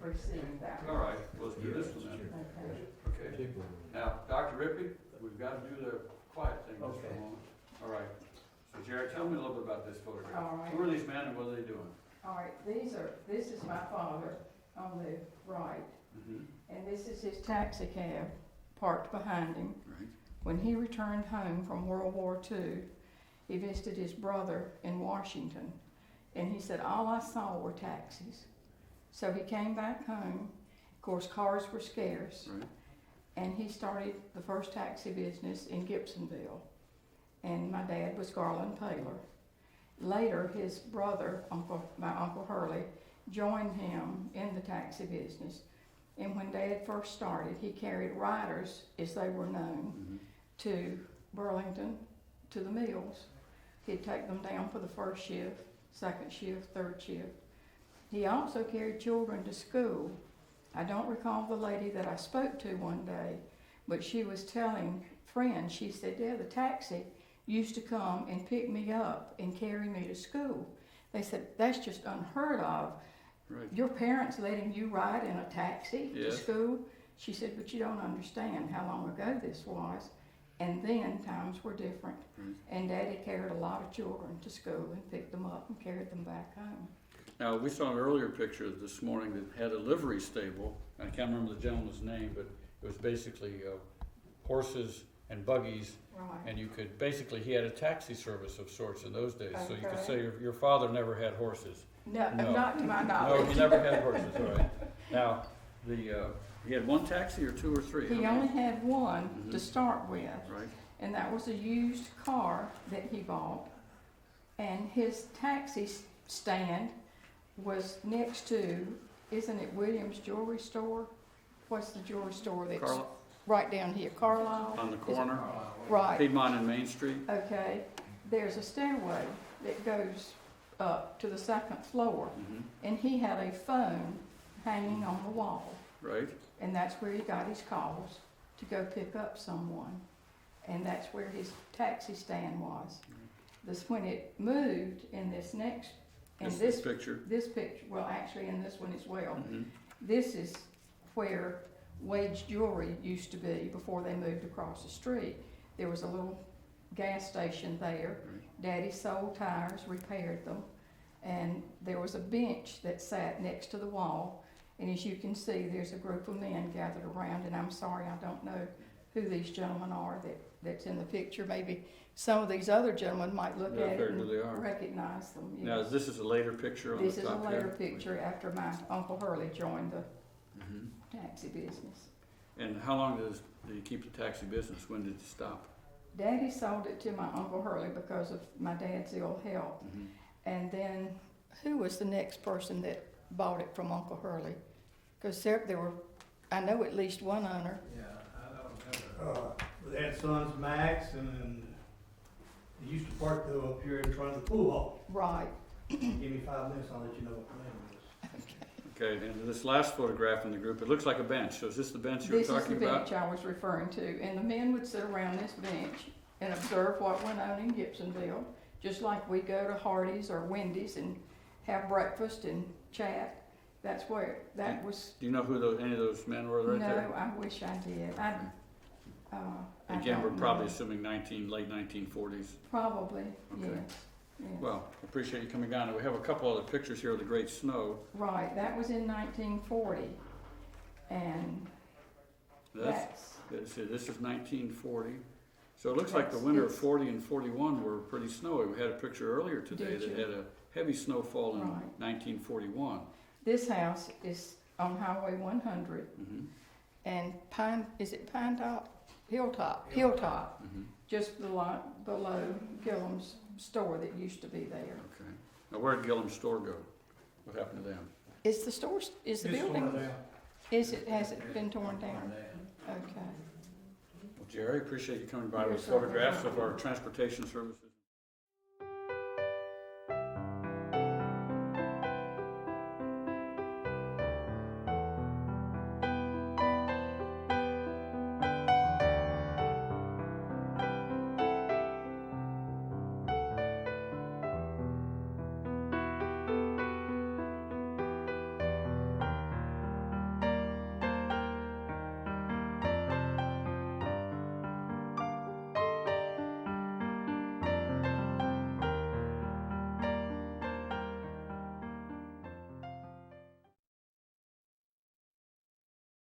precede that. All right, let's do this one then. Okay. Okay. Now, Dr. Rippey, we've got to do the quiet thing just for a Okay. moment. All right. So Jerry, tell me a little bit about this photograph. All right. Who are these men and what are they doing? All right, this is my father on the right, Mm-hmm. and this is his taxi cab parked behind him. Right. When he returned home from World War II, he visited his brother in Washington, and he said, all I saw were taxis. So he came back home. Of course, cars were scarce, Right. and he started the first taxi business in Gibsonville. And my dad was Garland Taylor. Later, his brother, my Uncle Hurley, joined him in the taxi business. And when Dad first started, he carried riders, as they were known, Mm-hmm. to Burlington, to the mills. He'd take them down for the first shift, second shift, third shift. He also carried children to school. I don't recall the lady that I spoke to one day, but she was telling friends, she said, yeah, the taxi used to come and pick me up and carry me to school. They said, that's just unheard of. Right. Your parents letting you ride in a taxi to Yes. school? She said, but you don't understand how long ago this was. And then times were different. Right. And Daddy carried a lot of children to school and picked them up and carried them back home. Now, we saw an earlier picture this morning that had a livery stable. I can't remember the gentleman's name, but it was basically horses and buggies. Right. And you could, basically, he had a taxi service of sorts in those days. So you could Okay. say your father never had horses. No, No. not to my No, knowledge. he never had horses, all right. Now, he had one taxi or two or three? He How only many? had one to Mhm. start with. Right, And that was a used car that he bought. And his taxi stand was next to, isn't it Williams Jewelry Store? What's the jewelry store that's Carl, right down here, Carlisle? on the Is it- corner, Right, Piedmont and Main Street. okay. There's a stairway that goes up to the second floor. Mhm. And he had a phone hanging on the wall. Right, And that's where he got his calls to go pick up someone. And that's where his taxi stand was. This, when it moved in this next, in this picture. this picture, well, actually in this one as well, Mhm. this is where Wade's Jewelry used to be before they moved across the street. There was a little gas station there. Right. Daddy sold tires, repaired them, and there was a bench that sat next to the wall. And as you can see, there's a group of men gathered around, and I'm sorry, I don't know who these gentlemen are that's in the picture. Maybe some of these other gentlemen might look Yeah, at it figure who they are. and recognize them. Now, Yes. this is a later picture on the This is a top later here? picture after my Uncle Hurley joined the Mhm. taxi business. And how long did you keep the taxi business? When did it stop? Daddy sold it to my Uncle Hurley because of my dad's ill health. Mhm. And then, who was the next person that bought it from Uncle Hurley? Because there were, I know at least one owner. Yeah, I don't remember. They had Sons Max, and then they used to park though up here in front of the pool hall. Right. Give me 5 minutes, I'll let you know what the name is. Okay, and this last photograph in the group, it looks like a bench. So is this the bench you were This is the talking about? bench I was referring to, and the men would sit around this bench and observe what went on in Gibsonville, just like we go to Hardee's or Wendy's and have breakfast and chat. That's where, that was, Do you know who any of those men were right no, there? I wish I did. I Again, we're don't probably know. assuming late 1940s. Probably, Okay. yes, yes. Well, appreciate you coming down. And we have a couple other pictures here of the great snow. Right, that was in 1940, and This that's, is 1940. So it looks like the That's- winter of it's- 40 and 41 were pretty snowy. We had a picture earlier today Did that you? had a heavy snowfall in Right. 1941. this house is on Highway 100, Mhm. and is it Pine Top? Hilltop, Mhm. just below Gillum's store that used to be there. Okay. Now, where did Gillum's store go? What happened to them? Is the store, is the It's building, torn down. has it been torn down? Okay. Well, Jerry, appreciate you coming by You're with so welcome. photographs of our transportation services.